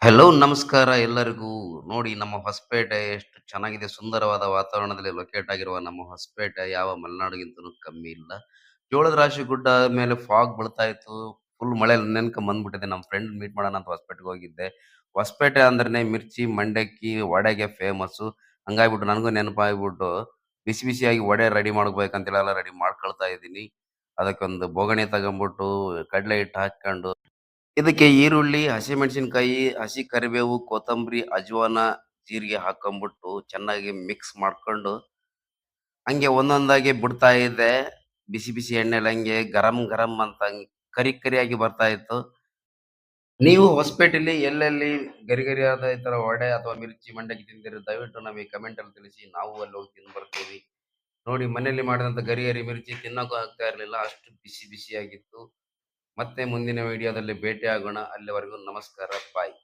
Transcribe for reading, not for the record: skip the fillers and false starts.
Hello ನಮಸ್ಕಾರ ಎಲ್ಲರಿಗೂ. ನೋಡಿ ನಮ್ಮ ಹೊಸಪೇಟೆ ಎಷ್ಟು ಚೆನ್ನಾಗಿದೆ, ಸುಂದರವಾದ ವಾತಾವರಣದಲ್ಲಿ ಲೊಕೇಟ್ ಆಗಿರುವ ನಮ್ಮ ಹೊಸಪೇಟೆ ಯಾವ ಮಲೆನಾಡಿಗಿಂತನೂ ಕಮ್ಮಿ ಇಲ್ಲ. ಜೋಳದ ರಾಶಿ ಗುಡ್ಡ ಮೇಲೆ ಫಾಗ್ ಬೀಳ್ತಾ ಇತ್ತು. ಫುಲ್ ಮಳೆ ನೆನ್ಕೊಂಡ್ ಬಂದ್ಬಿಟ್ಟಿದೆ. ನಮ್ಮ ಫ್ರೆಂಡ್ ಮೀಟ್ ಮಾಡೋಣ ಅಂತ ಹೊಸಪೇಟೆಗೆ ಹೋಗಿದ್ದೆ. ಹೊಸಪೇಟೆ ಅಂದ್ರೇನೆ ಮಿರ್ಚಿ, ಮಂಡಕ್ಕಿ, ವಡೆಗೆ ಫೇಮಸ್ಸು. ಹಂಗಾಗ್ಬಿಟ್ಟು ನನಗೂ ನೆನಪಾಗ್ಬಿಟ್ಟು ಬಿಸಿ ಬಿಸಿಯಾಗಿ ವಡೆ ರೆಡಿ ಮಾಡ್ಬೇಕಂತೇಳಿ ಎಲ್ಲ ರೆಡಿ ಮಾಡ್ಕೊಳ್ತಾ ಇದ್ದೀನಿ. ಅದಕ್ಕೊಂದು ಬೋಗಣಿ ತಗೊಂಬಿಟ್ಟು ಕಡಲೆ ಹಿಟ್ಟು ಹಾಕೊಂಡು ಇದಕ್ಕೆ ಈರುಳ್ಳಿ, ಹಸಿಮೆಣಸಿನಕಾಯಿ, ಹಸಿ ಕರಿಬೇವು, ಕೊತ್ತಂಬರಿ, ಅಜವಾನ, ಜೀರಿಗೆ ಹಾಕೊಂಬಿಟ್ಟು ಚೆನ್ನಾಗಿ ಮಿಕ್ಸ್ ಮಾಡ್ಕೊಂಡು, ಹಂಗೆ ಒಂದೊಂದಾಗಿ ಬಿಡ್ತಾ ಇದ್ದೆ. ಬಿಸಿ ಬಿಸಿ ಎಣ್ಣೆಲಿ ಹಂಗೆ ಗರಂ ಗರಂ ಅಂತ ಕರಿ ಕರಿಯಾಗಿ ಬರ್ತಾ ಇತ್ತು. ನೀವು ಹೊಸಪೇಟೆಲಿ ಎಲ್ಲೆಲ್ಲಿ ಗರಿಗರಿಯಾದ ಈ ತರ ವಡೆ ಅಥವಾ ಮಿರ್ಚಿ, ಮಂಡಕ್ಕಿ ತಿಂದಿರಿ? ದಯವಿಟ್ಟು ನಮಗೆ ಕಮೆಂಟ್ ಅಲ್ಲಿ ತಿಳಿಸಿ. ನಾವು ಅಲ್ಲಿ ಹೋಗಿ ತಿಂದು ಬರ್ತೀವಿ. ನೋಡಿ, ಮನೆಯಲ್ಲಿ ಮಾಡಿದಂತ ಗರಿ ಗರಿ ಮಿರ್ಚಿ ತಿನ್ನೋಕ್ಕೂ ಆಗ್ತಾ ಇರ್ಲಿಲ್ಲ, ಅಷ್ಟು ಬಿಸಿ ಬಿಸಿಯಾಗಿತ್ತು. ಮತ್ತೆ ಮುಂದಿನ ವಿಡಿಯೋದಲ್ಲಿ ಭೇಟಿ ಆಗೋಣ. ಅಲ್ಲಿವರೆಗೂ ನಮಸ್ಕಾರ, ಬಾಯ್.